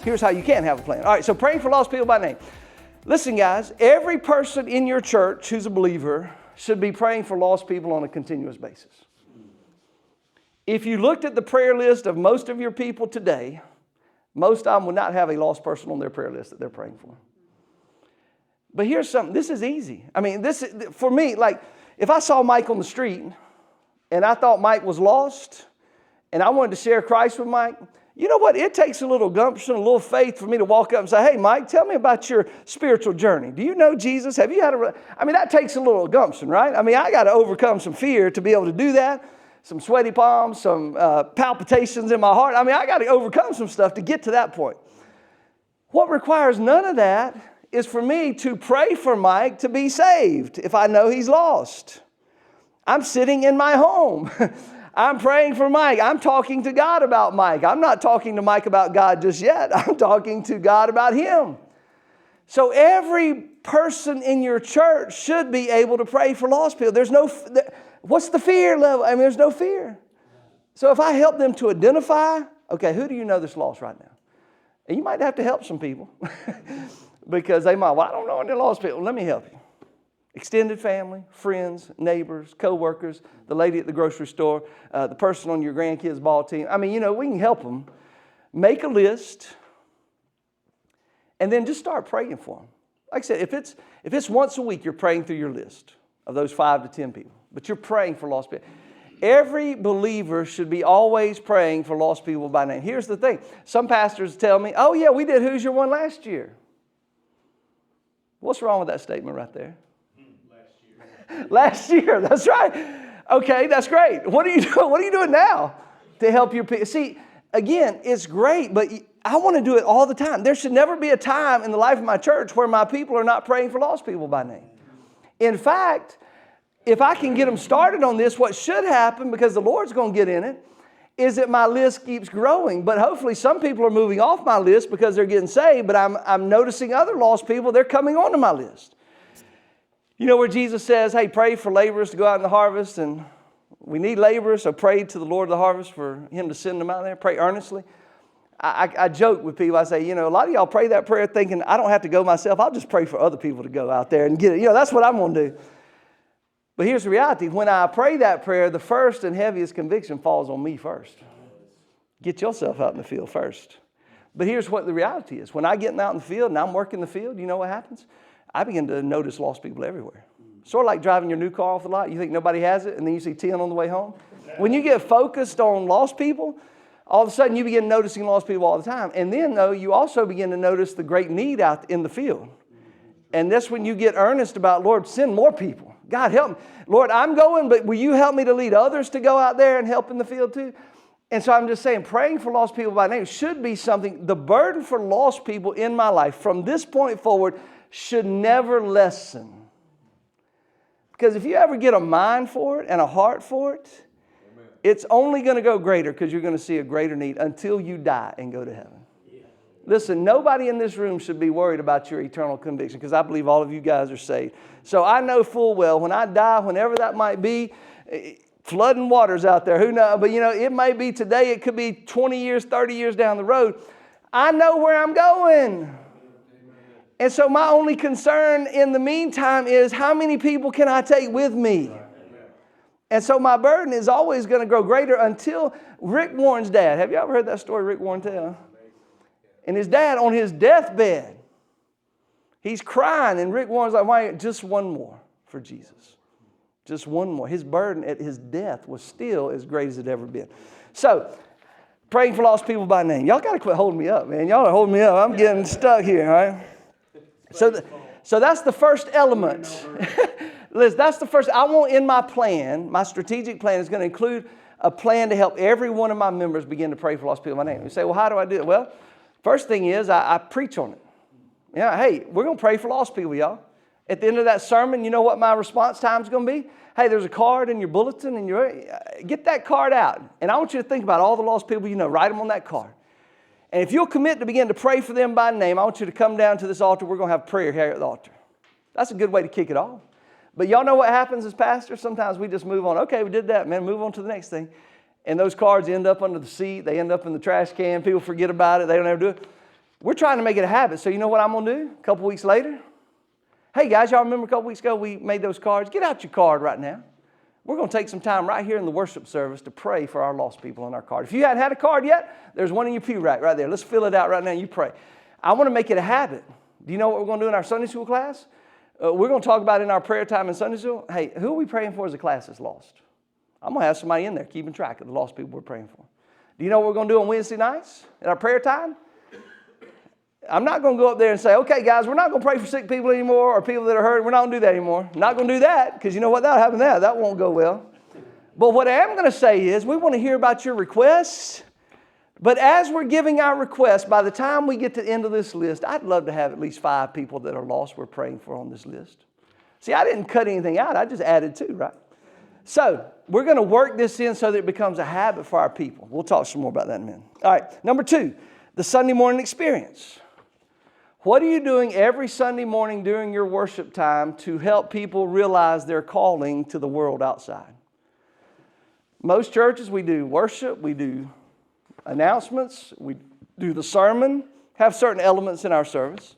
Here's how you can have a plan. All right, so praying for lost people by name. Listen, guys, every person in your church who's a believer should be praying for lost people on a continuous basis. If you looked at the prayer list of most of your people today, most of them would not have a lost person on their prayer list that they're praying for. But here's something. This is easy. I mean, this is, for me, like if I saw Mike on the street and I thought Mike was lost and I wanted to share Christ with Mike, you know what? It takes a little gumption, a little faith for me to walk up and say, hey, Mike, tell me about your spiritual journey. Do you know Jesus? Have you had that takes a little gumption, right? I mean, I got to overcome some fear to be able to do that. Some sweaty palms, some palpitations in my heart. I mean, I got to overcome some stuff to get to that point. What requires none of that is for me to pray for Mike to be saved if I know he's lost. I'm sitting in my home. I'm praying for Mike. I'm talking to God about Mike. I'm not talking to Mike about God just yet. I'm talking to God about him. So every person in your church should be able to pray for lost people. What's the fear level? I mean, there's no fear. So if I help them to identify, okay, who do you know that's lost right now? And you might have to help some people because they might, well, I don't know any lost people. Let me help you. Extended family, friends, neighbors, co-workers, the lady at the grocery store, the person on your grandkids' ball team. I mean, we can help them. Make a list and then just start praying for them. Like I said, if it's once a week, you're praying through your list of those 5 to 10 people, but you're praying for lost people. Every believer should be always praying for lost people by name. Here's the thing. Some pastors tell me, oh yeah, we did Who's Your One last year. What's wrong with that statement right there? Last year, that's right. Okay, that's great. What are you doing? What are you doing now to help your people? See, again, it's great, but I want to do it all the time. There should never be a time in the life of my church where my people are not praying for lost people by name. In fact, if I can get them started on this, what should happen, because the Lord's going to get in it, is that my list keeps growing. But hopefully some people are moving off my list because they're getting saved, but I'm noticing other lost people, they're coming onto my list. You know where Jesus says, hey, pray for laborers to go out in the harvest, and we need laborers, so pray to the Lord of the harvest for him to send them out there. Pray earnestly. I joke with people. I say, a lot of y'all pray that prayer thinking, I don't have to go myself. I'll just pray for other people to go out there and get it. That's what I'm going to do. But here's the reality. When I pray that prayer, the first and heaviest conviction falls on me first. Get yourself out in the field first. But here's what the reality is. When I get out in the field and I'm working the field, you know what happens? I begin to notice lost people everywhere. Sort of like driving your new car off the lot. You think nobody has it, and then you see 10 on the way home. When you get focused on lost people, all of a sudden you begin noticing lost people all the time. And then, though, you also begin to notice the great need out in the field. And that's when you get earnest about, Lord, send more people. God, help me. Lord, I'm going, but will you help me to lead others to go out there and help in the field too? And so I'm just saying, praying for lost people by name should be something. The burden for lost people in my life from this point forward should never lessen. Because if you ever get a mind for it and a heart for it, amen, it's only going to go greater because you're going to see a greater need until you die and go to heaven. Yeah. Listen, nobody in this room should be worried about your eternal conviction because I believe all of you guys are saved. So I know full well when I die, whenever that might be, flooding waters out there, who knows? But it may be today, it could be 20 years, 30 years down the road. I know where I'm going. And so my only concern in the meantime is how many people can I take with me? And so my burden is always going to grow greater until Rick Warren's dad. Have you ever heard that story Rick Warren tell? And his dad on his deathbed, he's crying, and Rick Warren's like, why? Just one more for Jesus. Just one more. His burden at his death was still as great as it ever been. So, praying for lost people by name. Y'all got to quit holding me up, man. Y'all are holding me up. I'm getting stuck here, all right? So that's the first element. Liz, that's the first. I want in my plan, my strategic plan is going to include a plan to help every one of my members begin to pray for lost people by name. You say, well, how do I do it? Well, first thing is I preach on it. Hey, we're going to pray for lost people, y'all. At the end of that sermon, you know what my response time is going to be? Hey, there's a card in your bulletin, and get that card out. And I want you to think about all the lost people you know. Write them on that card. And if you'll commit to begin to pray for them by name, I want you to come down to this altar. We're going to have prayer here at the altar. That's a good way to kick it off. But y'all know what happens as pastors? Sometimes we just move on. Okay, we did that, man. Move on to the next thing. And those cards end up under the seat. They end up in the trash can. People forget about it. They don't ever do it. We're trying to make it a habit. So you know what I'm going to do a couple weeks later? Hey, guys, y'all remember a couple weeks ago we made those cards? Get out your card right now. We're going to take some time right here in the worship service to pray for our lost people on our card. If you hadn't had a card yet, there's one in your pew rack right there. Let's fill it out right now and you pray. I want to make it a habit. Do you know what we're going to do in our Sunday school class? We're going to talk about in our prayer time in Sunday school. Hey, who are we praying for as a class that's lost? I'm going to have somebody in there keeping track of the lost people we're praying for. Do you know what we're going to do on Wednesday nights at our prayer time? I'm not going to go up there and say, okay, guys, we're not going to pray for sick people anymore or people that are hurting. We're not going to do that anymore. I'm not going to do that because you know what? That'll happen there. That won't go well. But what I am going to say is we want to hear about your requests. But as we're giving our requests, by the time we get to the end of this list, I'd love to have at least 5 people that are lost we're praying for on this list. See, I didn't cut anything out. I just added 2, right? So we're going to work this in so that it becomes a habit for our people. We'll talk some more about that in a minute. All right, number 2, the Sunday morning experience. What are you doing every Sunday morning during your worship time to help people realize their calling to the world outside? Most churches, we do worship, we do announcements, we do the sermon, have certain elements in our service.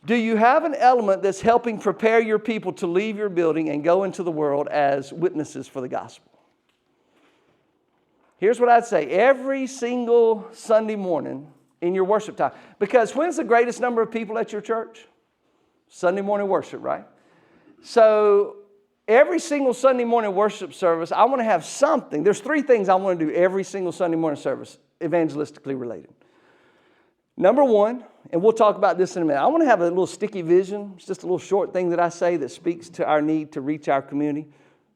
Do you have an element that's helping prepare your people to leave your building and go into the world as witnesses for the gospel? Here's what I'd say. Every single Sunday morning in your worship time. Because when's the greatest number of people at your church? Sunday morning worship, right? So every single Sunday morning worship service, I want to have something. There's 3 things I want to do every single Sunday morning service, evangelistically related. Number 1, and we'll talk about this in a minute, I want to have a little sticky vision. It's just a little short thing that I say that speaks to our need to reach our community.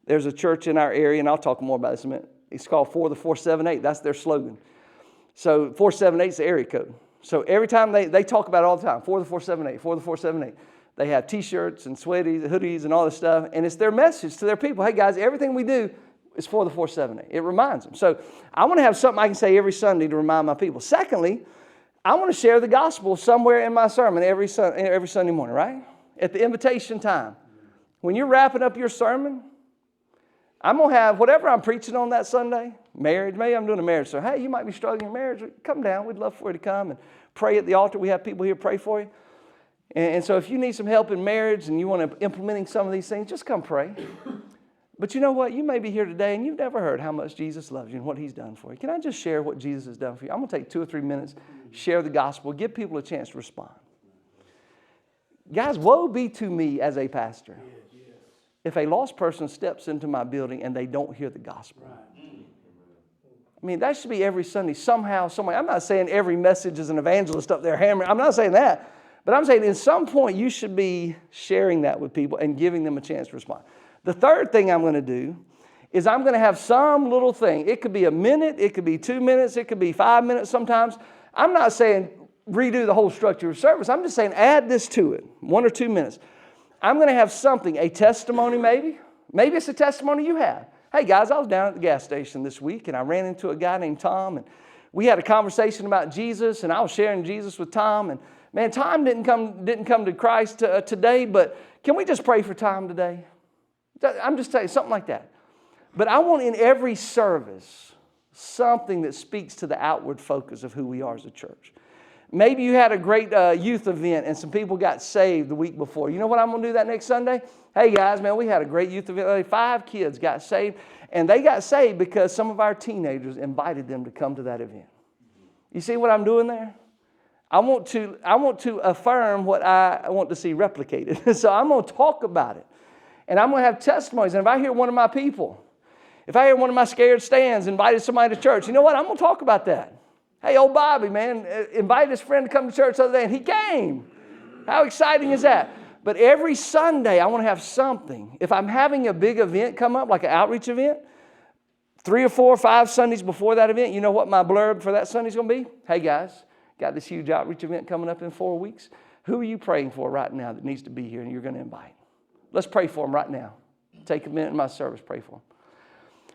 There's a church in our area, and I'll talk more about this in a minute. It's called 4-478. That's their slogan. So 478 is the area code. So every time they talk about it all the time, 4-478, 4-478. They have T-shirts and sweaties, hoodies, and all this stuff. And it's their message to their people. Hey, guys, everything we do is 4-478. It reminds them. So I want to have something I can say every Sunday to remind my people. Secondly, I want to share the gospel somewhere in my sermon every Sunday morning, right? At the invitation time. When you're wrapping up your sermon, I'm going to have whatever I'm preaching on that Sunday, marriage, maybe I'm doing a marriage sermon. Hey, you might be struggling in marriage. Come down. We'd love for you to come and pray at the altar. We have people here pray for you. And so if you need some help in marriage and you want to implementing some of these things, just come pray. But you know what? You may be here today and you've never heard how much Jesus loves you and what He's done for you. Can I just share what Jesus has done for you? I'm going to take 2 or 3 minutes, share the gospel, give people a chance to respond. Guys, woe be to me as a pastor if a lost person steps into my building and they don't hear the gospel. I mean, that should be every Sunday somehow, some way. I'm not saying every message is an evangelist up there hammering. I'm not saying that. But I'm saying at some point you should be sharing that with people and giving them a chance to respond. The third thing I'm going to do is I'm going to have some little thing. It could be a minute. It could be 2 minutes. It could be 5 minutes sometimes. I'm not saying redo the whole structure of service. I'm just saying add this to it, 1 or 2 minutes. I'm going to have something, a testimony maybe. Maybe it's a testimony you have. Hey, guys, I was down at the gas station this week, and I ran into a guy named Tom, and we had a conversation about Jesus, and I was sharing Jesus with Tom, and man, Tom didn't come to Christ today, but can we just pray for Tom today? I'm just telling you, something like that. But I want in every service something that speaks to the outward focus of who we are as a church. Maybe you had a great youth event and some people got saved the week before. You know what I'm going to do that next Sunday? Hey guys, man, we had a great youth event. 5 kids got saved, and they got saved because some of our teenagers invited them to come to that event. You see what I'm doing there? I want to affirm what I want to see replicated. So I'm going to talk about it. And I'm going to have testimonies. And if I hear one of my people, if I hear one of my scared stands invited somebody to church, you know what? I'm going to talk about that. Hey, old Bobby, man, invited his friend to come to church the other day, and he came. How exciting is that? But every Sunday, I want to have something. If I'm having a big event come up, like an outreach event, 3 or 4 or 5 Sundays before that event, you know what my blurb for that Sunday is going to be? Hey, guys, got this huge outreach event coming up in 4 weeks. Who are you praying for right now that needs to be here and you're going to invite? Let's pray for them right now. Take a minute in my service, pray for them.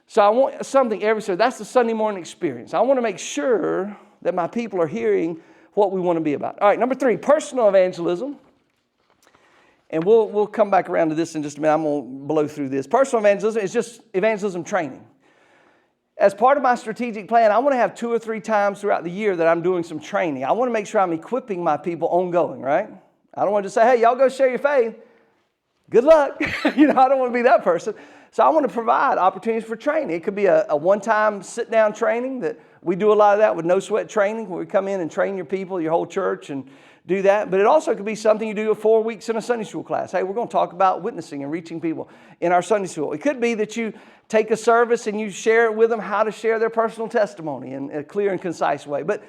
So I want something every Sunday. That's the Sunday morning experience. I want to make sure that my people are hearing what we want to be about. All right, number 3, personal evangelism. And we'll come back around to this in just a minute. I'm going to blow through this. Personal evangelism is just evangelism training. as part of my strategic plan, I want to have 2 or 3 times throughout the year that I'm doing some training. I want to make sure I'm equipping my people ongoing, right? I don't want to just say, hey, y'all go share your faith. Good luck. I don't want to be that person. So I want to provide opportunities for training. It could be a one-time sit-down training that we do a lot of that with no sweat training, where we come in and train your people, your whole church, and do that. But it also could be something you do 4 weeks in a Sunday school class. Hey, we're going to talk about witnessing and reaching people in our Sunday school. It could be that you take a service and you share it with them how to share their personal testimony in a clear and concise way. But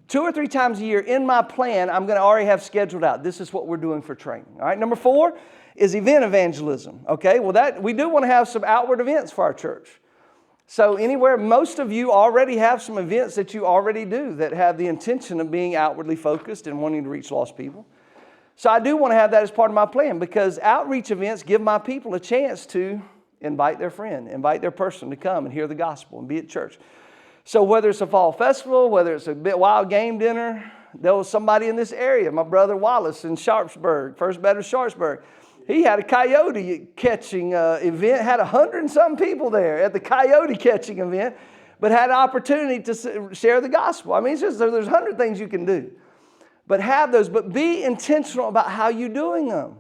2 or 3 times a year in my plan, I'm going to already have scheduled out. This is what we're doing for training. All right. Number 4 is event evangelism. Okay. Well, that we do want to have some outward events for our church. So anywhere, most of you already have some events that you already do that have the intention of being outwardly focused and wanting to reach lost people. So I do want to have that as part of my plan, because outreach events give my people a chance to invite their friend, invite their person to come and hear the gospel and be at church. So whether it's a fall festival, whether it's a wild game dinner, there was somebody in this area, my brother Wallace in Sharpsburg, First Baptist Sharpsburg. He had a coyote catching event, had 100 and some people there at the coyote catching event, but had an opportunity to share the gospel. I mean, it's just, there's 100 things you can do. But have those, but be intentional about how you're doing them.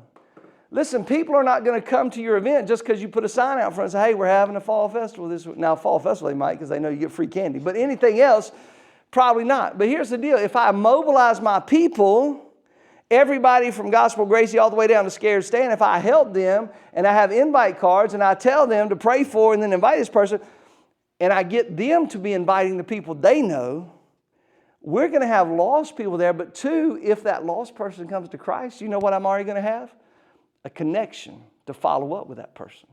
Listen, people are not going to come to your event just because you put a sign out front and say, hey, we're having a fall festival this week. Now, fall festival they might, because they know you get free candy. But anything else, probably not. But here's the deal. If I mobilize my people, everybody from Gospel Gracie all the way down to Scared Stan, if I help them and I have invite cards and I tell them to pray for and then invite this person, and I get them to be inviting the people they know, we're going to have lost people there. But 2, if that lost person comes to Christ, you know what I'm already going to have? A connection to follow up with that person,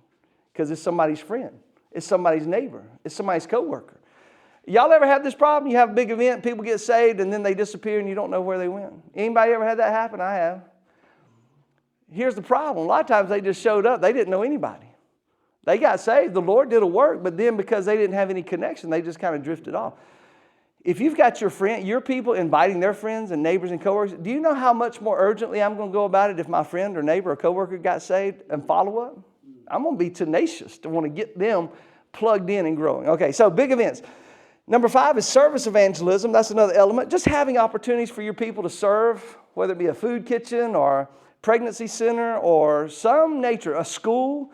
because it's somebody's friend, it's somebody's neighbor, it's somebody's coworker. Y'all ever have this problem? You have a big event, people get saved, and then they disappear and you don't know where they went. Anybody ever had that happen? I have. Here's the problem. A lot of times they just showed up. They didn't know anybody. They got saved. The Lord did a work, but then because they didn't have any connection, they just kind of drifted off. If you've got your people inviting their friends and neighbors and coworkers, do you know how much more urgently I'm going to go about it if my friend or neighbor or coworker got saved and follow up? I'm going to be tenacious to want to get them plugged in and growing. Okay, so big events. Number 5 is service evangelism. That's another element. Just having opportunities for your people to serve, whether it be a food kitchen or pregnancy center or some nature, a school.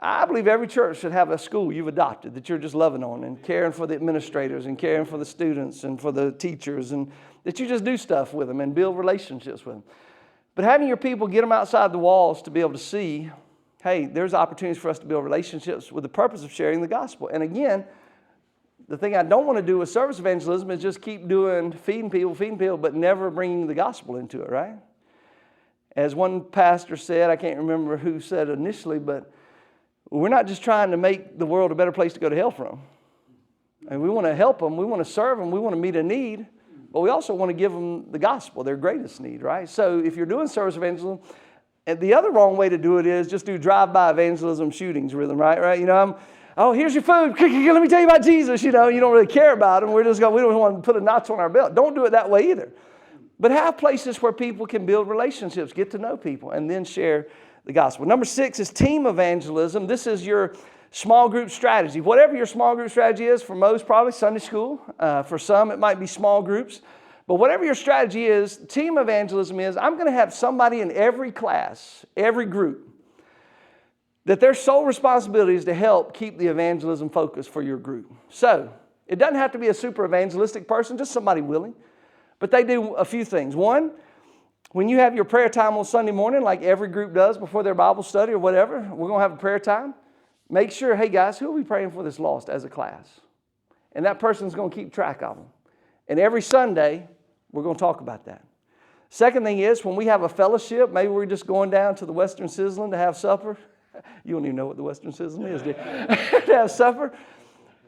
I believe every church should have a school you've adopted that you're just loving on and caring for the administrators and caring for the students and for the teachers, and that you just do stuff with them and build relationships with them. But having your people, get them outside the walls to be able to see, hey, there's opportunities for us to build relationships with the purpose of sharing the gospel. And again, the thing I don't want to do with service evangelism is just keep doing feeding people, but never bringing the gospel into it, right? As one pastor said, I can't remember who said initially, but we're not just trying to make the world a better place to go to hell from. And we want to help them. We want to serve them. We want to meet a need. But we also want to give them the gospel, their greatest need, right? So if you're doing service evangelism, and the other wrong way to do it is just do drive-by evangelism shootings with them, right? Oh, here's your food. Let me tell you about Jesus. You don't really care about them. We don't want to put a notch on our belt. Don't do it that way either. But have places where people can build relationships, get to know people, and then share the gospel. Number 6 is team evangelism. This is your small group strategy. Whatever your small group strategy is, for most probably Sunday school. For some it might be small groups. But whatever your strategy is, team evangelism is, I'm going to have somebody in every class, every group, that their sole responsibility is to help keep the evangelism focus for your group. So it doesn't have to be a super evangelistic person, just somebody willing. But they do a few things. One, when you have your prayer time on Sunday morning, like every group does before their Bible study or whatever, we're going to have a prayer time. Make sure, hey guys, who are we praying for that's lost as a class? And that person's going to keep track of them. And every Sunday, we're going to talk about that. Second thing is, when we have a fellowship, maybe we're just going down to the Western Sizzlin to have supper. You don't even know what the Western Sizzlin is, do you? To have supper.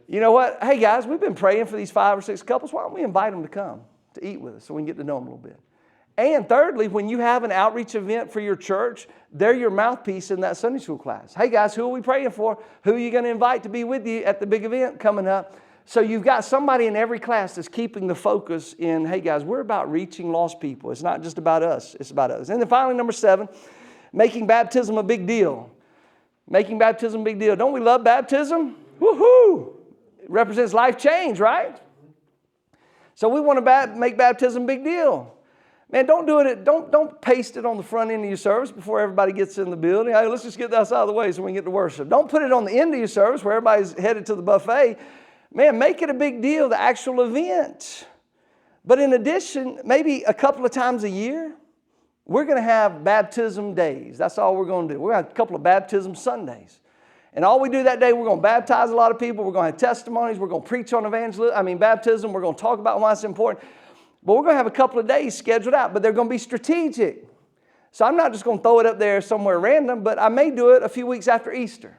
You know what? Hey guys, we've been praying for these 5 or 6 couples. Why don't we invite them to come to eat with us so we can get to know them a little bit? And thirdly, when you have an outreach event for your church, they're your mouthpiece in that Sunday school class. Hey guys, who are we praying for? Who are you going to invite to be with you at the big event coming up? So you've got somebody in every class that's keeping the focus in, hey guys, we're about reaching lost people. It's not just about us, it's about others. And then finally, number 7, making baptism a big deal. Making baptism a big deal. Don't we love baptism? Woohoo! represents life change, right? So we want to make baptism a big deal. Man, don't do it. Don't paste it on the front end of your service before everybody gets in the building. Hey, let's just get that out of the way so we can get to worship. Don't put it on the end of your service where everybody's headed to the buffet. Man, make it a big deal, the actual event. But in addition, maybe a couple of times a year, we're going to have baptism days. That's all we're going to do. We're going to have a couple of baptism Sundays. And all we do that day, we're going to baptize a lot of people. We're going to have testimonies. We're going to preach on baptism. We're going to talk about why it's important. But we're going to have a couple of days scheduled out, but they're going to be strategic. So I'm not just going to throw it up there somewhere random, but I may do it a few weeks after Easter.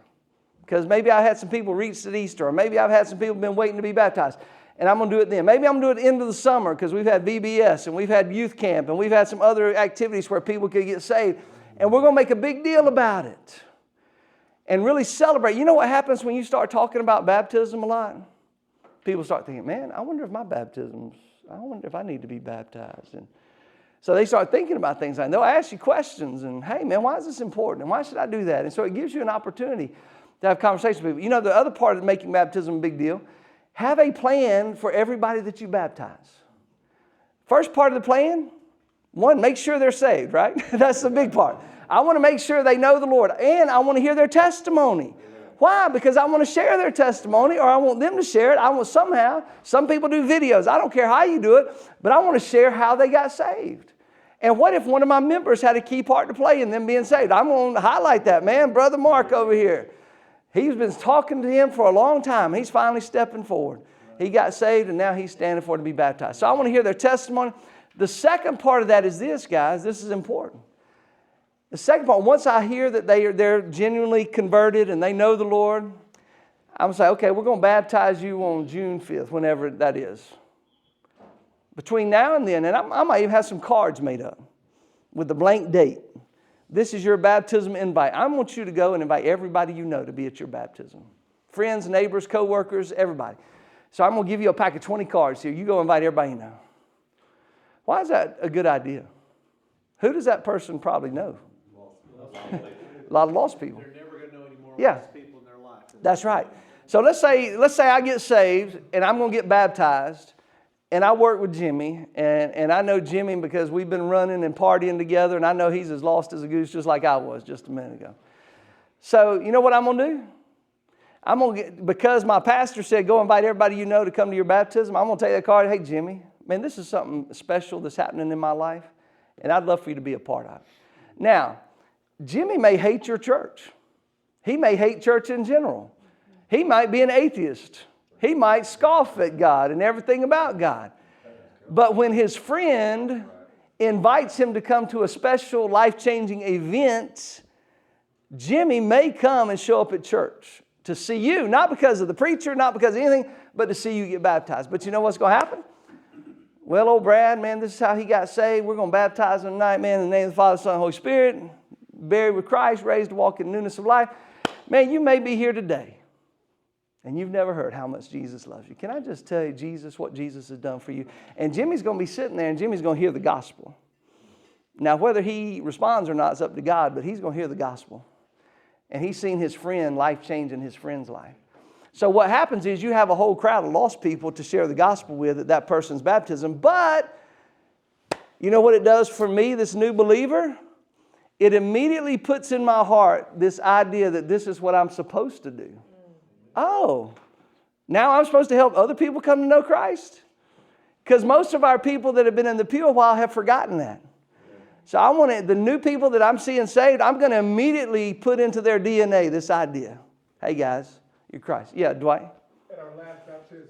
Because maybe I had some people reach at Easter, or maybe I've had some people been waiting to be baptized. And I'm going to do it then. Maybe I'm going to do it at the end of the summer because we've had VBS and we've had youth camp and we've had some other activities where people could get saved. And we're going to make a big deal about it and really celebrate. You know what happens when you start talking about baptism a lot? People start thinking, man, I wonder if I need to be baptized. And so they start thinking about things and they'll ask you questions and, hey, man, why is this important? And why should I do that? And so it gives you an opportunity to have conversations with people. You know, the other part of making baptism a big deal, have a plan for everybody that you baptize. First part of the plan, one, make sure they're saved, right? That's the big part. I want to make sure they know the Lord, and I want to hear their testimony. Why? Because I want to share their testimony, or I want them to share it. Some people do videos. I don't care how you do it, but I want to share how they got saved. And what if one of my members had a key part to play in them being saved? I'm going to highlight that, man. Brother Mark over here. He's been talking to him for a long time. He's finally stepping forward. He got saved, and now he's standing for to be baptized. So I want to hear their testimony. The second part of that is this, guys. This is important. The second part, once I hear that they're genuinely converted and they know the Lord, I'm going to say, okay, we're going to baptize you on June 5th, whenever that is. Between now and then, and I might even have some cards made up with the blank date. This is your baptism invite. I want you to go and invite everybody you know to be at your baptism. Friends, neighbors, co-workers, everybody. So I'm going to give you a pack of 20 cards here. You go invite everybody you know. Why is that a good idea? Who does that person probably know? A lot of lost people. They're never going to know any more lost people in their life. That's right. So let's say I get saved and I'm going to get baptized. And I work with Jimmy, and I know Jimmy because we've been running and partying together, and I know he's as lost as a goose just like I was just a minute ago. So you know what I'm going to do? Because my pastor said, go invite everybody you know to come to your baptism, I'm going to take that card. Hey, Jimmy, man, this is something special that's happening in my life, and I'd love for you to be a part of it. Now, Jimmy may hate your church. He may hate church in general. He might be an atheist. He might scoff at God and everything about God. But when his friend invites him to come to a special life-changing event, Jimmy may come and show up at church to see you, not because of the preacher, not because of anything, but to see you get baptized. But you know what's going to happen? Well, old Brad, man, this is how he got saved. We're going to baptize him tonight, man, in the name of the Father, Son, and Holy Spirit, buried with Christ, raised to walk in newness of life. Man, you may be here today. And you've never heard how much Jesus loves you. Can I just tell you what Jesus has done for you? And Jimmy's going to be sitting there and Jimmy's going to hear the gospel. Now, whether he responds or not is up to God, but he's going to hear the gospel. And he's seen his friend, life change in his friend's life. So what happens is you have a whole crowd of lost people to share the gospel with at that person's baptism. But you know what it does for me, this new believer? It immediately puts in my heart this idea that this is what I'm supposed to do. Oh, now I'm supposed to help other people come to know Christ? Because most of our people that have been in the pew a while have forgotten that. So I want the new people that I'm seeing saved, I'm going to immediately put into their DNA this idea. Hey guys, you're Christ. Yeah, Dwight? At our last baptism,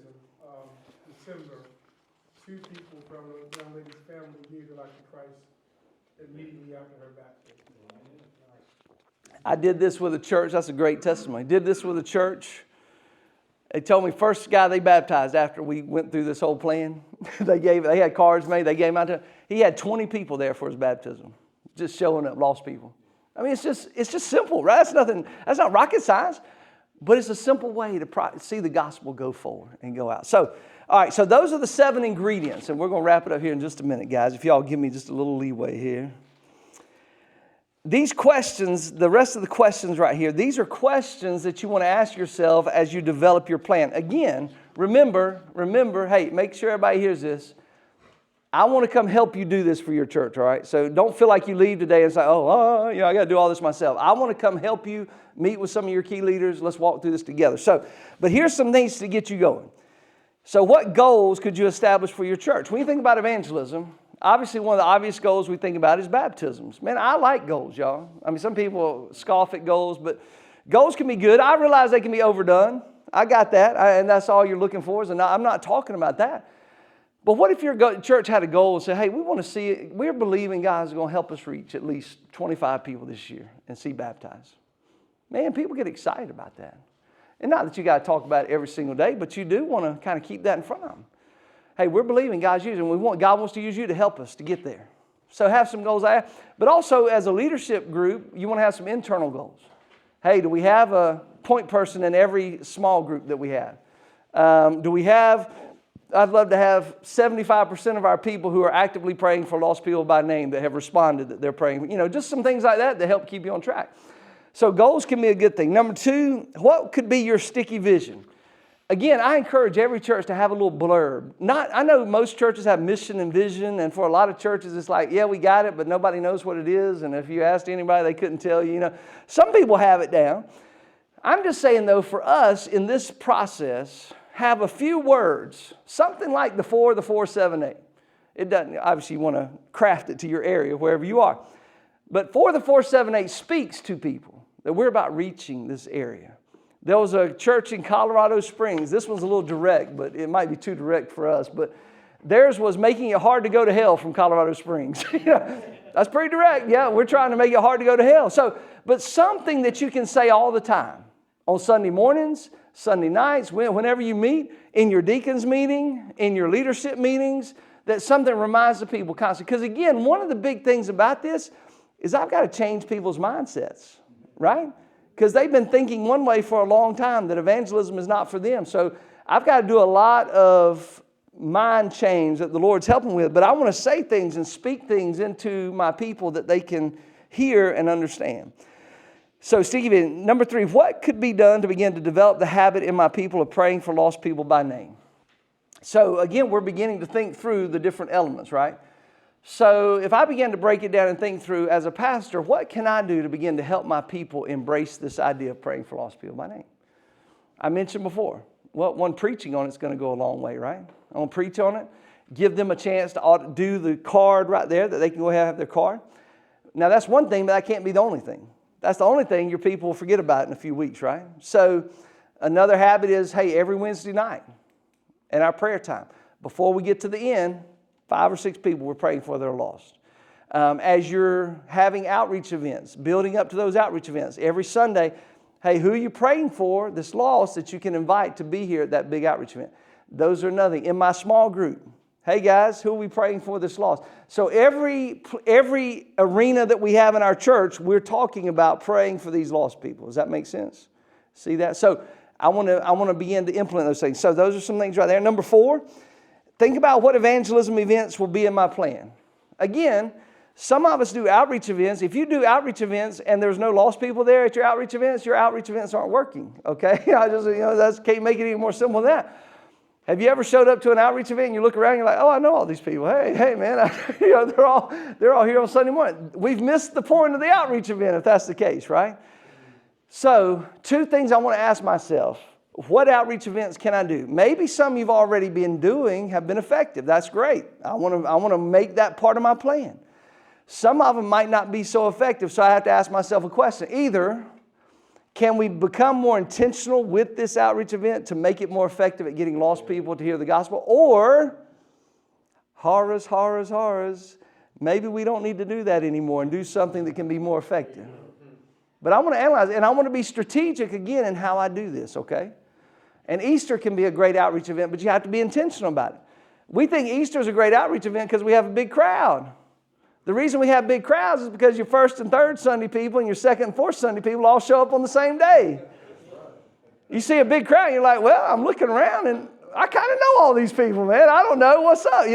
December, 2 people from a young lady's family gave their life to Christ immediately after her baptism. I did this with a church. That's a great testimony. Did this with a church. They told me first guy they baptized after we went through this whole plan. They had cards made. They gave him out to. He had 20 people there for his baptism, just showing up, lost people. I mean, it's just simple, right? That's not rocket science, but it's a simple way to see the gospel go forward and go out. So, all right. So those are the 7 ingredients, and we're going to wrap it up here in just a minute, guys. If y'all give me just a little leeway here. These questions, the rest of the questions right here, these are questions that you want to ask yourself as you develop your plan. Again, remember, hey, make sure everybody hears this. I want to come help you do this for your church, all right? So don't feel like you leave today and say, I got to do all this myself. I want to come help you, meet with some of your key leaders. Let's walk through this together. So, but here's some things to get you going. So what goals could you establish for your church? When you think about evangelism, obviously one of the obvious goals we think about is baptisms. Man, I like goals, y'all. I mean, some people scoff at goals, but goals can be good. I realize they can be overdone. I got that, and that's all you're looking for. And I'm not talking about that. But what if your church had a goal and said, hey, we want to see it. We're believing God is going to help us reach at least 25 people this year and see baptized. Man, people get excited about that. And not that you got to talk about it every single day, but you do want to kind of keep that in front of them. Hey, we're believing God's using, God wants to use you to help us to get there. So have some goals there. But also as a leadership group, you want to have some internal goals. Hey, do we have a point person in every small group that we have? I'd love to have 75% of our people who are actively praying for lost people by name that have responded that they're praying. Just some things like that help keep you on track. So goals can be a good thing. Number 2, what could be your sticky vision? Again, I encourage every church to have a little blurb. I know most churches have mission and vision, and for a lot of churches it's like, yeah, we got it, but nobody knows what it is, and if you asked anybody, they couldn't tell you. Some people have it down. I'm just saying, though, for us in this process, have a few words, something like the 4, 7, 8. It doesn't, obviously you want to craft it to your area, wherever you are. But 4, 7, 8 speaks to people that we're about reaching this area. There was a church in Colorado Springs. This one's a little direct, but it might be too direct for us. But theirs was making it hard to go to hell from Colorado Springs. That's pretty direct. Yeah, we're trying to make it hard to go to hell. But something that you can say all the time on Sunday mornings, Sunday nights, whenever you meet, in your deacons meeting, in your leadership meetings, that something reminds the people constantly. Because again, one of the big things about this is I've got to change people's mindsets, right? Because they've been thinking one way for a long time, that evangelism is not for them. So I've got to do a lot of mind change that the Lord's helping with. But I want to say things and speak things into my people that they can hear and understand. So Stephen, number 3, what could be done to begin to develop the habit in my people of praying for lost people by name? So again, we're beginning to think through the different elements, right? So if I begin to break it down and think through, as a pastor, what can I do to begin to help my people embrace this idea of praying for lost people by name? I mentioned before, one preaching on it's going to go a long way, right? I'm going to preach on it, give them a chance to do the card right there, that they can go ahead and have their card. Now that's one thing, but that can't be the only thing. That's the only thing your people will forget about in a few weeks, right? So another habit is, hey, every Wednesday night in our prayer time, before we get to the end, 5 or 6 people we're praying for that are lost. As you're having outreach events, building up to those outreach events, every Sunday, hey, who are you praying for that's lost that you can invite to be here at that big outreach event? Those are nothing. In my small group, hey guys, who are we praying for that's lost? So every arena that we have in our church, we're talking about praying for these lost people. Does that make sense? See that? So I want to begin to implement those things. So those are some things right there. Number 4, think about what evangelism events will be in my plan. Again, some of us do outreach events. If you do outreach events and there's no lost people there at your outreach events aren't working. Okay, I can't make it any more simple than that. Have you ever showed up to an outreach event and you look around and you're like, oh, I know all these people. Hey, man, they're all here on Sunday morning. We've missed the point of the outreach event if that's the case, right? So 2 things I want to ask myself. What outreach events can I do? Maybe some you've already been doing have been effective. That's great. I want to make that part of my plan. Some of them might not be so effective, so I have to ask myself a question. Either can we become more intentional with this outreach event to make it more effective at getting lost people to hear the gospel? Or, horrors, maybe we don't need to do that anymore and do something that can be more effective. But I want to analyze it, and I want to be strategic again in how I do this, okay? And Easter can be a great outreach event, but you have to be intentional about it. We think Easter is a great outreach event because we have a big crowd. The reason we have big crowds is because your first and third Sunday people and your second and fourth Sunday people all show up on the same day. You see a big crowd, and you're like, well, I'm looking around and I kind of know all these people, man. I don't know what's up,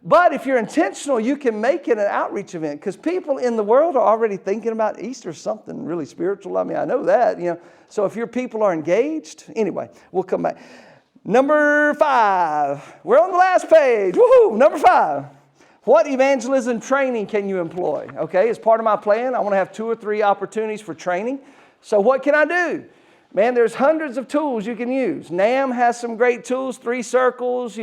But if you're intentional, you can make it an outreach event because people in the world are already thinking about Easter, something really spiritual. I mean, I know that, So if your people are engaged, anyway, we'll come back. Number 5. We're on the last page. Woohoo! Number 5. What evangelism training can you employ? Okay, as part of my plan, I want to have 2 or 3 opportunities for training. So what can I do? Man, there's hundreds of tools you can use. NAM has some great tools, 3 circles,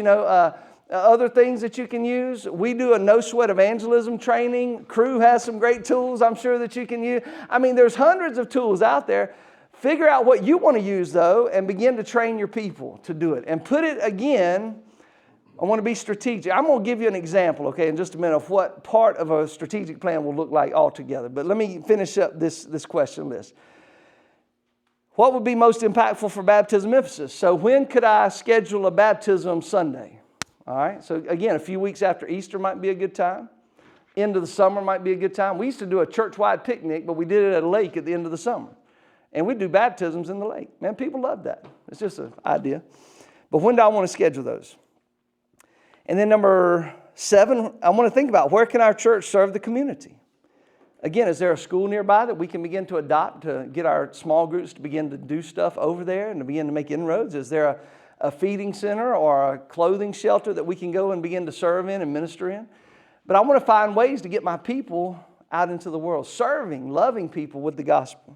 other things that you can use. We do a no sweat evangelism training. Crew has some great tools I'm sure that you can use. I mean, there's hundreds of tools out there. Figure out what you want to use, though, and begin to train your people to do it. And put it again, I want to be strategic. I'm going to give you an example, okay, in just a minute of what part of a strategic plan will look like altogether. But let me finish up this question list. What would be most impactful for baptism emphasis? So when could I schedule a baptism Sunday? All right, so again, a few weeks after Easter might be a good time. End of the summer might be a good time. We used to do a church-wide picnic, but we did it at a lake at the end of the summer. And we do baptisms in the lake. Man, people love that. It's just an idea. But when do I want to schedule those? And then number 7, I want to think about where can our church serve the community? Again, is there a school nearby that we can begin to adopt to get our small groups to begin to do stuff over there and to begin to make inroads? Is there a feeding center or a clothing shelter that we can go and begin to serve in and minister in? But I want to find ways to get my people out into the world, serving, loving people with the gospel.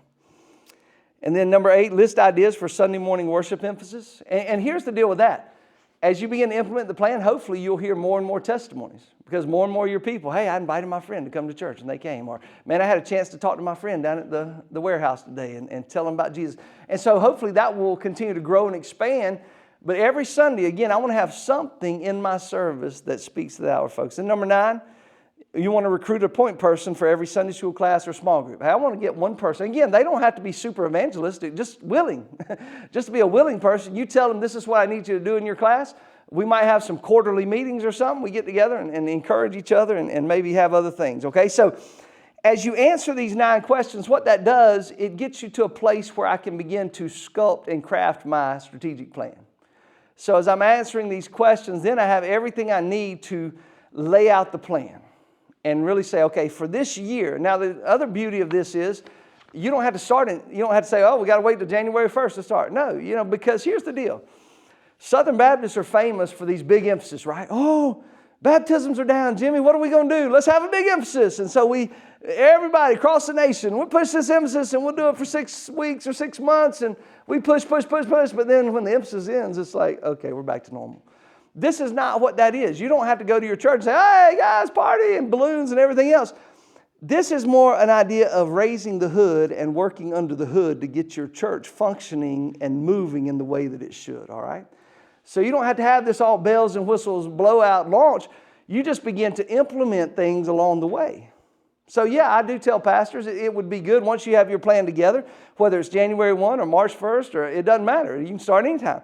And then number 8, list ideas for Sunday morning worship emphasis. And here's the deal with that. As you begin to implement the plan, hopefully you'll hear more and more testimonies because more and more of your people, hey, I invited my friend to come to church and they came. Or, man, I had a chance to talk to my friend down at the warehouse today and tell them about Jesus. And so hopefully that will continue to grow and expand. But every Sunday, again, I want to have something in my service that speaks to the hour, folks. And number 9, you want to recruit a point person for every Sunday school class or small group. Hey, I want to get one person. Again, they don't have to be super evangelistic, just willing. Just to be a willing person. You tell them this is what I need you to do in your class. We might have some quarterly meetings or something. We get together and encourage each other and maybe have other things. Okay, so as you answer these 9 questions, what that does, it gets you to a place where I can begin to sculpt and craft my strategic plan. So as I'm answering these questions, then I have everything I need to lay out the plan. And really say, okay, for this year. Now, the other beauty of this is you don't have to start it. You don't have to say, oh, we got to wait till January 1st to start. No, because here's the deal. Southern Baptists are famous for these big emphasis, right? Oh, baptisms are down. Jimmy, what are we going to do? Let's have a big emphasis. And so everybody across the nation, we'll push this emphasis and we'll do it for 6 weeks or 6 months. And we push. But then when the emphasis ends, it's like, okay, we're back to normal. This is not what that is. You don't have to go to your church and say, hey, guys, party, and balloons and everything else. This is more an idea of raising the hood and working under the hood to get your church functioning and moving in the way that it should, all right? So you don't have to have this all bells and whistles, blowout launch. You just begin to implement things along the way. So yeah, I do tell pastors it would be good once you have your plan together, whether it's January 1 or March 1st, or it doesn't matter. You can start anytime.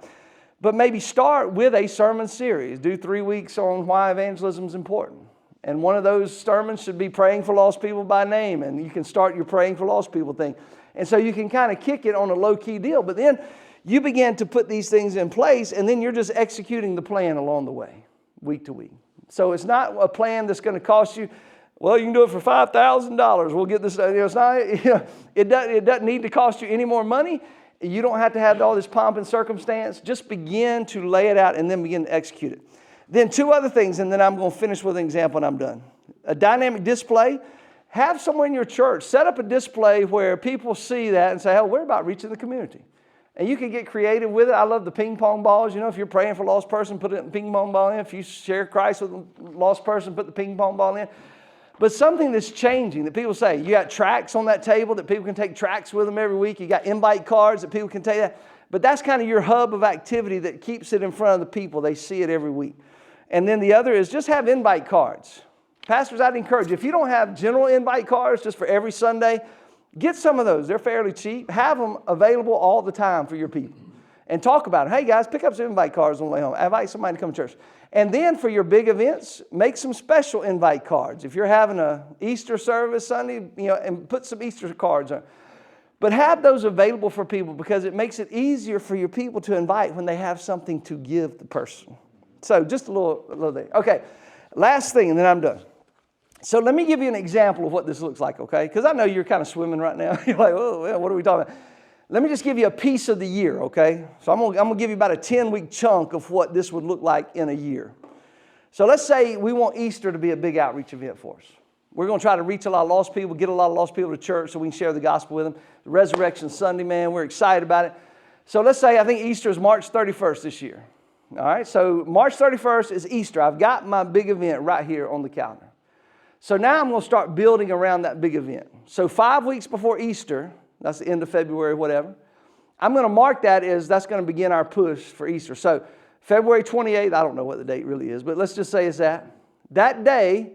But maybe start with a sermon series. Do 3 weeks on why evangelism is important. And one of those sermons should be praying for lost people by name. And you can start your praying for lost people thing. And so you can kind of kick it on a low-key deal. But then you begin to put these things in place, and then you're just executing the plan along the way, week to week. So it's not a plan that's going to cost you, well, you can do it for $5,000. We'll get this. It's not, it doesn't need to cost you any more money. You don't have to have all this pomp and circumstance. Just begin to lay it out and then begin to execute it. Then 2 other things, and then I'm going to finish with an example and I'm done. A dynamic display. Have somewhere in your church, set up a display where people see that and say, oh, we're about reaching the community. And you can get creative with it. I love the ping pong balls. If you're praying for a lost person, put a ping pong ball in. If you share Christ with a lost person, put the ping pong ball in. But something that's changing that people say, you got tracts on that table that people can take tracts with them every week. You got invite cards that people can take that. But that's kind of your hub of activity that keeps it in front of the people. They see it every week. And then the other is just have invite cards. Pastors, I'd encourage you, if you don't have general invite cards just for every Sunday, get some of those. They're fairly cheap. Have them available all the time for your people. And talk about it. Hey, guys, pick up some invite cards on the way home. Invite somebody to come to church. And then for your big events, make some special invite cards. If you're having an Easter service Sunday, and put some Easter cards on. But have those available for people because it makes it easier for your people to invite when they have something to give the person. So just a little thing. Okay, last thing, and then I'm done. So let me give you an example of what this looks like, okay? Because I know you're kind of swimming right now. You're like, oh, well, what are we talking about? Let me just give you a piece of the year, okay? So I'm gonna give you about a 10-week chunk of what this would look like in a year. So let's say we want Easter to be a big outreach event for us. We're going to try to reach a lot of lost people, get a lot of lost people to church so we can share the gospel with them. The Resurrection Sunday, man, we're excited about it. So let's say I think Easter is March 31st this year. All right, so March 31st is Easter. I've got my big event right here on the calendar. So now I'm going to start building around that big event. So 5 weeks before Easter, that's the end of February, whatever, I'm going to mark that as that's going to begin our push for Easter. So February 28th, I don't know what the date really is, but let's just say it's that. That day,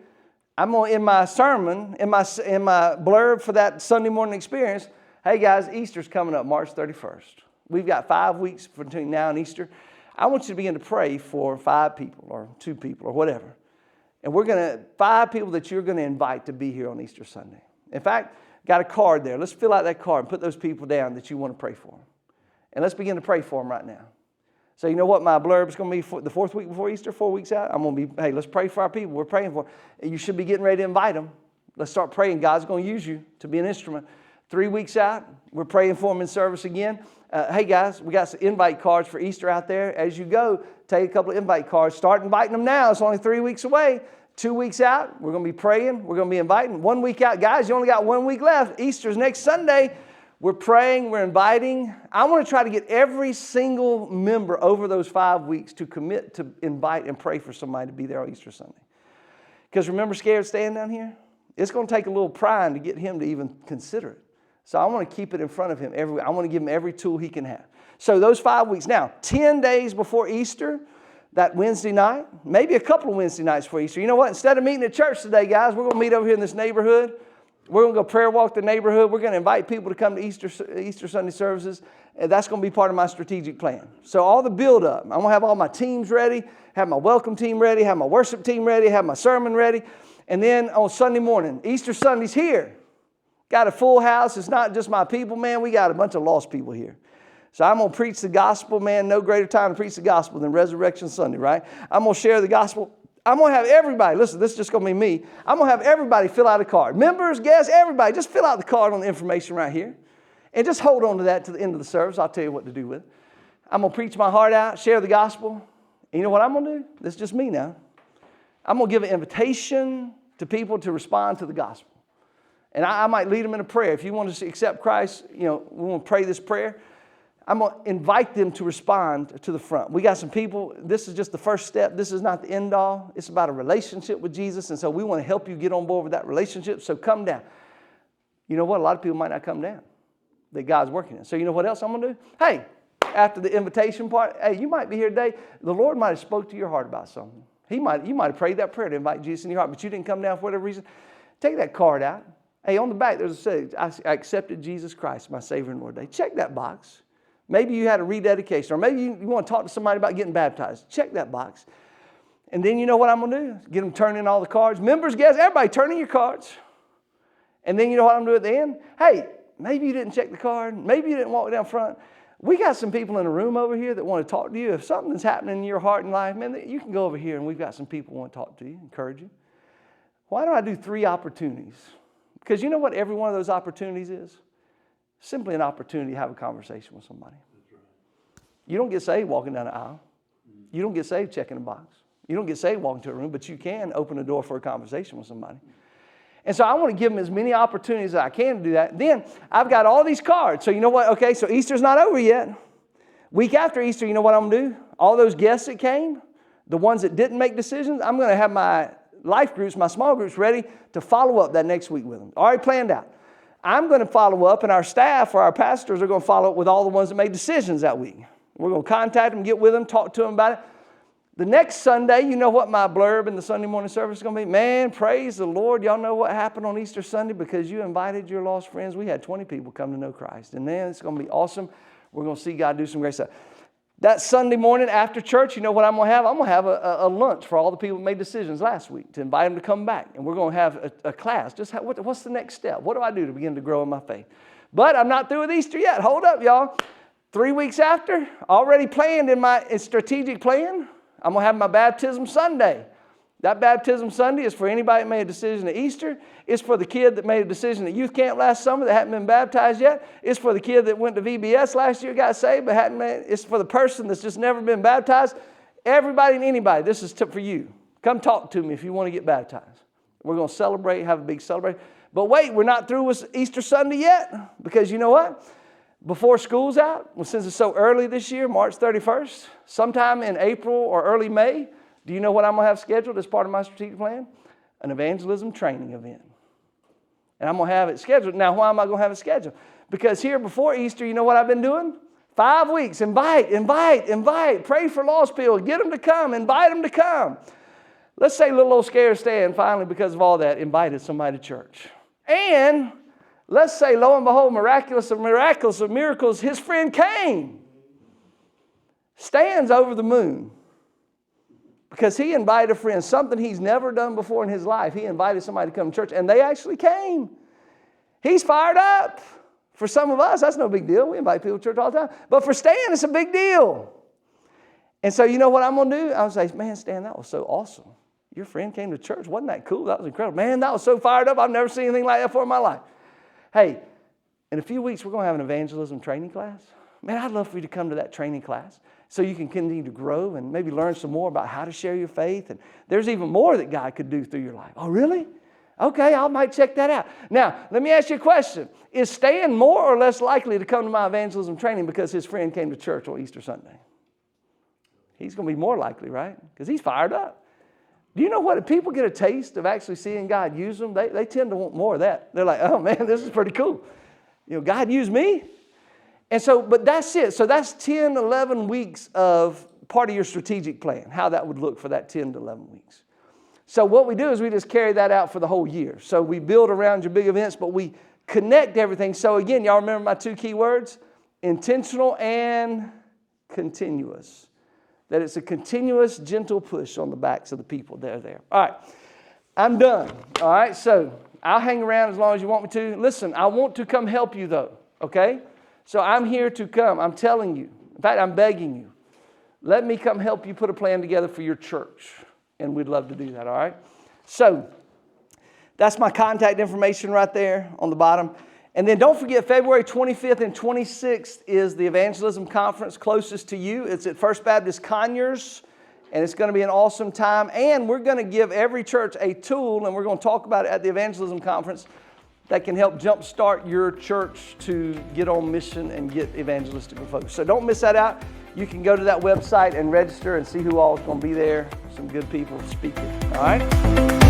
I'm going to, in my sermon, in my blurb for that Sunday morning experience, hey guys, Easter's coming up March 31st. We've got 5 weeks between now and Easter. I want you to begin to pray for 5 people or 2 people or whatever. And we're going to, 5 people that you're going to invite to be here on Easter Sunday. In fact, got a card there. Let's fill out that card and put those people down that you want to pray for. And let's begin to pray for them right now. So you know what my blurb is going to be for the 4th week before Easter, 4 weeks out? I'm going to be, hey, let's pray for our people. We're praying for them. You should be getting ready to invite them. Let's start praying. God's going to use you to be an instrument. 3 weeks out, we're praying for them in service again. Hey guys, we got some invite cards for Easter out there. As you go, take a couple of invite cards. Start inviting them now. It's only 3 weeks away. 2 weeks out, we're going to be praying. We're going to be inviting. 1 week out, guys, you only got 1 week left. Easter's next Sunday. We're praying, we're inviting. I want to try to get every single member over those 5 weeks to commit to invite and pray for somebody to be there on Easter Sunday. Because remember Scared staying down here? It's going to take a little prying to get him to even consider it. So I want to keep it in front of him. I want to give him every tool he can have. So those 5 weeks. Now, 10 days before Easter, that Wednesday night, maybe a couple of Wednesday nights before Easter. You know what? Instead of meeting at church today, guys, we're going to meet over here in this neighborhood. We're going to go prayer walk the neighborhood. We're going to invite people to come to Easter Sunday services. And that's going to be part of my strategic plan. So all the build up, I'm going to have all my teams ready, have my welcome team ready, have my worship team ready, have my sermon ready. And then on Sunday morning, Easter Sunday's here. Got a full house. It's not just my people, man. We got a bunch of lost people here. So I'm going to preach the gospel, man. No greater time to preach the gospel than Resurrection Sunday, right? I'm going to share the gospel. I'm going to have everybody, listen, this is just going to be me. I'm going to have everybody fill out a card. Members, guests, everybody, just fill out the card on the information right here. And just hold on to that to the end of the service. I'll tell you what to do with it. I'm going to preach my heart out, share the gospel. And you know what I'm going to do? This is just me now. I'm going to give an invitation to people to respond to the gospel. And I might lead them in a prayer. If you want to accept Christ, we want to pray this prayer. I'm going to invite them to respond to the front. We got some people, this is just the first step. This is not the end all. It's about a relationship with Jesus. And so we want to help you get on board with that relationship. So come down. You know what? A lot of people might not come down that God's working in. So you know what else I'm going to do? Hey, after the invitation part, hey, you might be here today. The Lord might have spoke to your heart about something. You might have prayed that prayer to invite Jesus in your heart, but you didn't come down for whatever reason. Take that card out. Hey, on the back, there's a say, I accepted Jesus Christ, my Savior and Lord. Check that box. Maybe you had a rededication, or maybe you want to talk to somebody about getting baptized. Check that box. And then you know what I'm going to do? Get them turn in all the cards. Members, guests, everybody turn in your cards. And then you know what I'm going to do at the end? Hey, maybe you didn't check the card. Maybe you didn't walk down front. We got some people in the room over here that want to talk to you. If something's happening in your heart and life, man, you can go over here and we've got some people who want to talk to you, encourage you. Why don't I do 3 opportunities? Because you know what every one of those opportunities is? Simply an opportunity to have a conversation with somebody. You don't get saved walking down the aisle. You don't get saved checking a box. You don't get saved walking to a room, but you can open a door for a conversation with somebody. And so I want to give them as many opportunities as I can to do that. Then I've got all these cards. So you know what? Okay, so Easter's not over yet. Week after Easter, you know what I'm going to do? All those guests that came, the ones that didn't make decisions, I'm going to have my life groups, my small groups ready to follow up that next week with them. Already planned out. I'm going to follow up, and our staff or our pastors are going to follow up with all the ones that made decisions that week. We're going to contact them, get with them, talk to them about it. The next Sunday, you know what my blurb in the Sunday morning service is going to be? Man, praise the Lord. Y'all know what happened on Easter Sunday because you invited your lost friends. We had 20 people come to know Christ. And then it's going to be awesome. We're going to see God do some great stuff. That Sunday morning after church, you know what I'm going to have? I'm going to have a lunch for all the people who made decisions last week to invite them to come back. And we're going to have a class. Just what's the next step? What do I do to begin to grow in my faith? But I'm not through with Easter yet. Hold up, y'all. 3 weeks after, already planned in my strategic plan, I'm going to have my baptism Sunday. That baptism Sunday is for anybody that made a decision at Easter. It's for the kid that made a decision at youth camp last summer that hadn't been baptized yet. It's for the kid that went to VBS last year, got saved, but hadn't made. It's for the person that's just never been baptized. Everybody and anybody, this is for you. Come talk to me if you want to get baptized. We're going to celebrate, have a big celebration. But wait, we're not through with Easter Sunday yet, because you know what? Before school's out, well, since it's so early this year, March 31st, sometime in April or early May, do you know what I'm going to have scheduled as part of my strategic plan? An evangelism training event. And I'm going to have it scheduled. Now, why am I going to have it scheduled? Because here before Easter, you know what I've been doing? 5 weeks. Invite. Pray for lost people. Get them to come. Invite them to come. Let's say little old scared Stan finally, because of all that, invited somebody to church. And let's say, lo and behold, miraculous of miracles, his friend came. Stan's over the moon. Because he invited a friend, something he's never done before in his life. He invited somebody to come to church, and they actually came. He's fired up. For some of us, that's no big deal. We invite people to church all the time. But for Stan, it's a big deal. And so you know what I'm going to do? I'm going to say, man, Stan, that was so awesome. Your friend came to church. Wasn't that cool? That was incredible. Man, that was so fired up. I've never seen anything like that before in my life. Hey, in a few weeks, we're going to have an evangelism training class. Man, I'd love for you to come to that training class so you can continue to grow and maybe learn some more about how to share your faith. And there's even more that God could do through your life. Oh, really? Okay, I might check that out. Now, let me ask you a question. Is Stan more or less likely to come to my evangelism training because his friend came to church on Easter Sunday? He's going to be more likely, right? Because he's fired up. Do you know what? If people get a taste of actually seeing God use them, they tend to want more of that. They're like, oh man, this is pretty cool. You know, God used me. And so, but that's it. So that's 10, 11 weeks of part of your strategic plan, how that would look for that 10 to 11 weeks. So what we do is we just carry that out for the whole year. So we build around your big events, but we connect everything. So again, y'all remember my 2 key words? Intentional and continuous. That it's a continuous, gentle push on the backs of the people that are there. All right, I'm done. All right, so I'll hang around as long as you want me to. Listen, I want to come help you though, okay? So I'm here to come. I'm telling you. In fact, I'm begging you. Let me come help you put a plan together for your church. And we'd love to do that, all right? So that's my contact information right there on the bottom. And then don't forget, February 25th and 26th is the Evangelism Conference closest to you. It's at First Baptist Conyers, and it's going to be an awesome time. And we're going to give every church a tool, and we're going to talk about it at the Evangelism Conference, that can help jumpstart your church to get on mission and get evangelistical focus. So don't miss that out. You can go to that website and register and see who all is going to be there. Some good people speaking. All right?